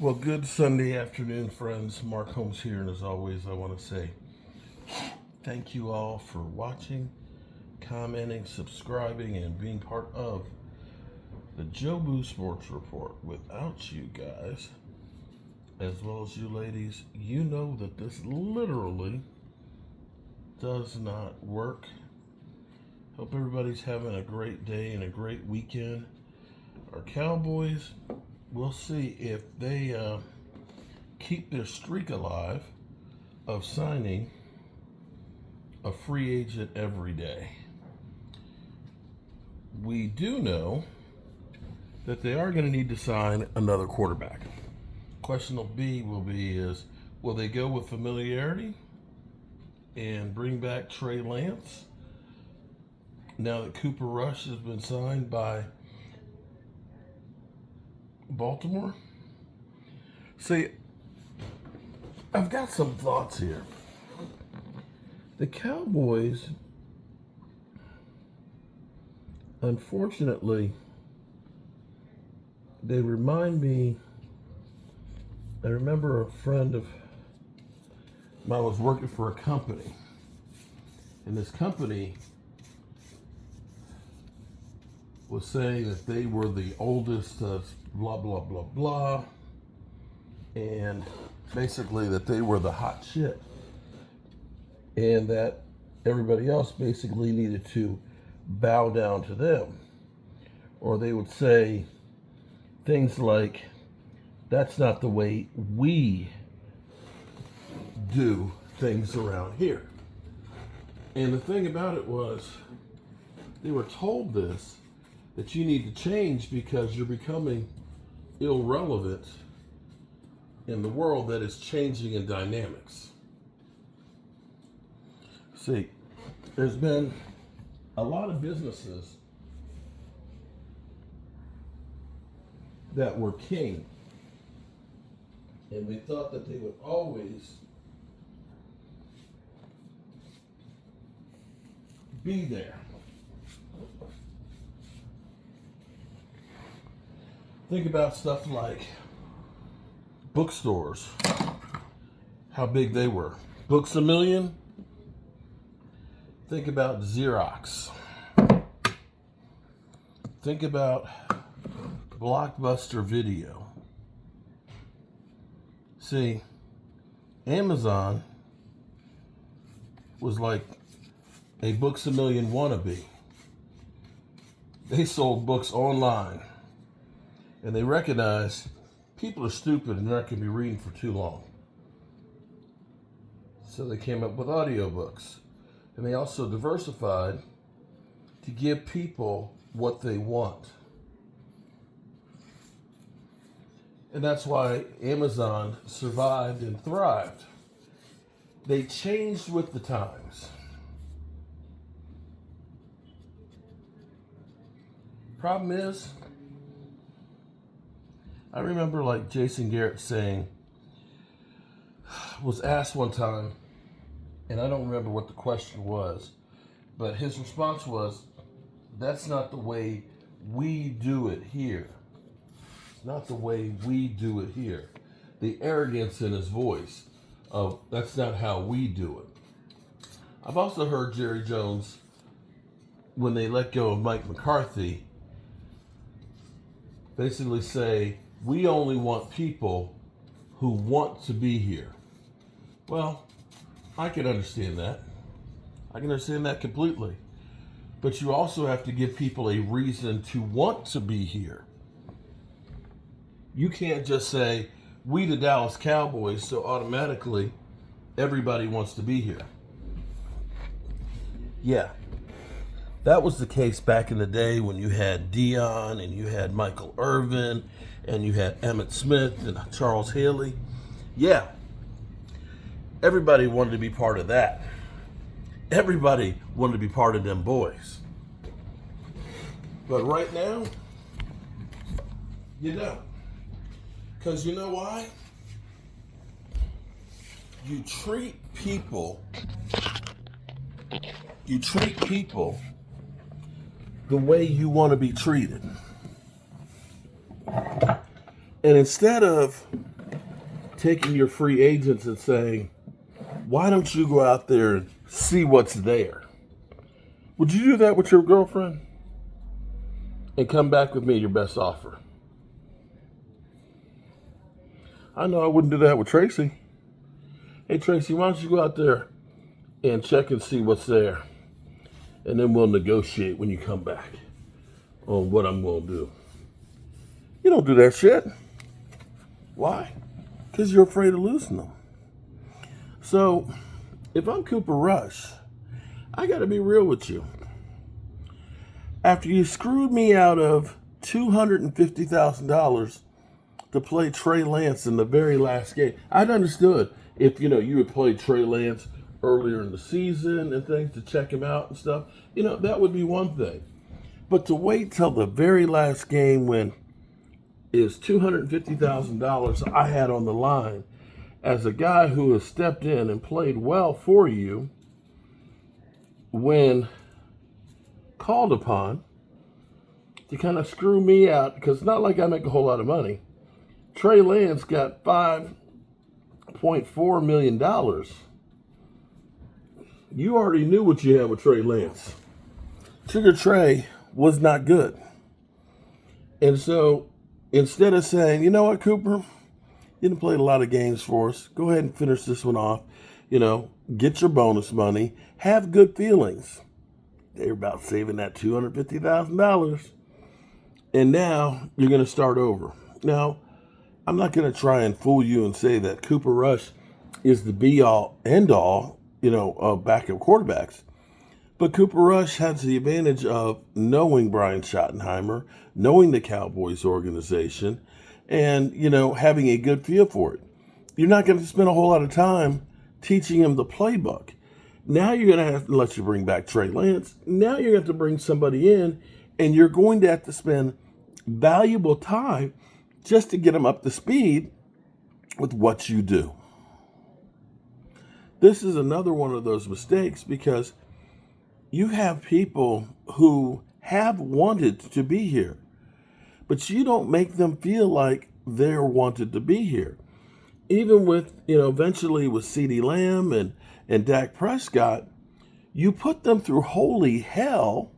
Well, good Sunday afternoon, friends. Mark Holmes here, and as always, I want to say thank you all for watching, commenting, subscribing, and being part of the Joe Boo Sports Report. Without you guys, as well as you ladies, you know that this literally does not work. Hope everybody's having a great day and a great weekend. Our Cowboys, we'll see if they keep their streak alive of signing a free agent every day. We do know that they are going to need to sign another quarterback. Question B will be will they go with familiarity and bring back Trey Lance now that Cooper Rush has been signed by Baltimore? See, I've got some thoughts here. The Cowboys, unfortunately, they remind me, I remember a friend of mine was working for a company, and this company was saying that they were the oldest blah, blah, blah, blah, and basically that they were the hot shit, and that everybody else basically needed to bow down to them. Or they would say things like, that's not the way we do things around here. And the thing about it was, they were told this, that you need to change because you're becoming irrelevant in the world that is changing in dynamics. See, there's been a lot of businesses that were king, and they thought that they would always be there. Think about stuff like bookstores, how big they were. Books A Million. Think about Xerox. Think about Blockbuster Video. See, Amazon was like a Books A Million wannabe. They sold books online, and they recognized people are stupid and they're not going to be reading for too long. So they came up with audiobooks. And they also diversified to give people what they want. And that's why Amazon survived and thrived. They changed with the times. Problem is, I remember like Jason Garrett was asked one time, and I don't remember what the question was, but his response was, that's not the way we do it here. It's not the way we do it here. The arrogance in his voice of, that's not how we do it. I've also heard Jerry Jones, when they let go of Mike McCarthy, basically say, we only want people who want to be here. Well, I can understand that. I can understand that completely. But you also have to give people a reason to want to be here. You can't just say, we the Dallas Cowboys, so automatically everybody wants to be here. Yeah, that was the case back in the day when you had Dion and you had Michael Irvin and you had Emmitt Smith and Charles Haley. Yeah, everybody wanted to be part of that. Everybody wanted to be part of them boys. But right now, you don't. Because you know why? You treat people the way you want to be treated. And instead of taking your free agents and saying, why don't you go out there and see what's there? Would you do that with your girlfriend? And come back with me your best offer? I know I wouldn't do that with Tracy. Hey, Tracy, why don't you go out there and check and see what's there? And then we'll negotiate when you come back on what I'm going to do. You don't do that shit. Why? Because you're afraid of losing them. So, if I'm Cooper Rush, I got to be real with you. After you screwed me out of $250,000 to play Trey Lance in the very last game, I'd understood if, you had played Trey Lance earlier in the season and things to check him out and stuff, that would be one thing. But to wait till the very last game when is $250,000 I had on the line as a guy who has stepped in and played well for you when called upon to kind of screw me out, because it's not like I make a whole lot of money. Trey Lance got $5.4 million. You already knew what you had with Trey Lance. Sugar Trey was not good. And so instead of saying, you know what, Cooper, you didn't play a lot of games for us. Go ahead and finish this one off. Get your bonus money. Have good feelings. They were about saving that $250,000. And now you're going to start over. Now, I'm not going to try and fool you and say that Cooper Rush is the be-all, end-all, of backup quarterbacks. But Cooper Rush has the advantage of knowing Brian Schottenheimer, knowing the Cowboys organization, and, having a good feel for it. You're not going to spend a whole lot of time teaching him the playbook. Now you're going to have to let you bring back Trey Lance. Now you're going to have to bring somebody in, and you're going to have to spend valuable time just to get them up to speed with what you do. This is another one of those mistakes because you have people who have wanted to be here, but you don't make them feel like they're wanted to be here. Even with, eventually with CeeDee Lamb and Dak Prescott, you put them through holy hell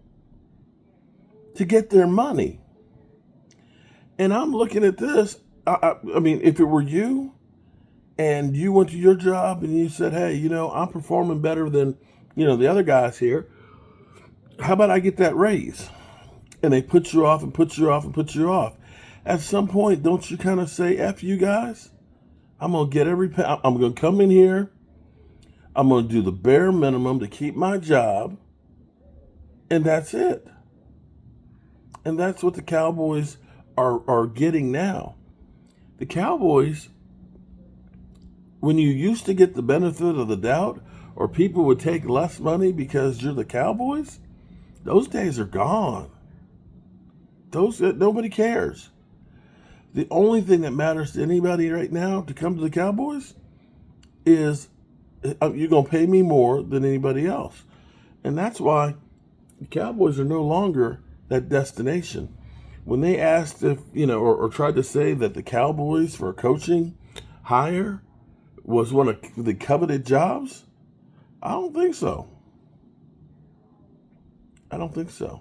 to get their money. And I'm looking at this. I mean, if it were you and you went to your job and you said, hey, I'm performing better than, the other guys here, how about I get that raise? And they put you off and put you off and put you off. At some point, don't you kind of say, F you guys? I'm going to get I'm going to come in here. I'm going to do the bare minimum to keep my job. And that's it. And that's what the Cowboys are getting now. The Cowboys, when you used to get the benefit of the doubt, or people would take less money because you're the Cowboys, those days are gone. Nobody cares. The only thing that matters to anybody right now to come to the Cowboys is you're going to pay me more than anybody else. And that's why the Cowboys are no longer that destination. When they asked if, or tried to say that the Cowboys for a coaching hire was one of the coveted jobs, I don't think so. I don't think so.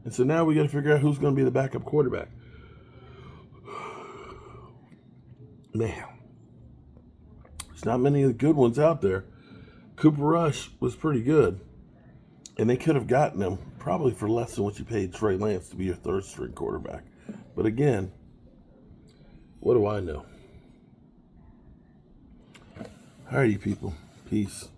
And so now we got to figure out who's going to be the backup quarterback. Man, there's not many of the good ones out there. Cooper Rush was pretty good. And they could have gotten him probably for less than what you paid Trey Lance to be your third string quarterback. But again, what do I know? All righty, people. Peace.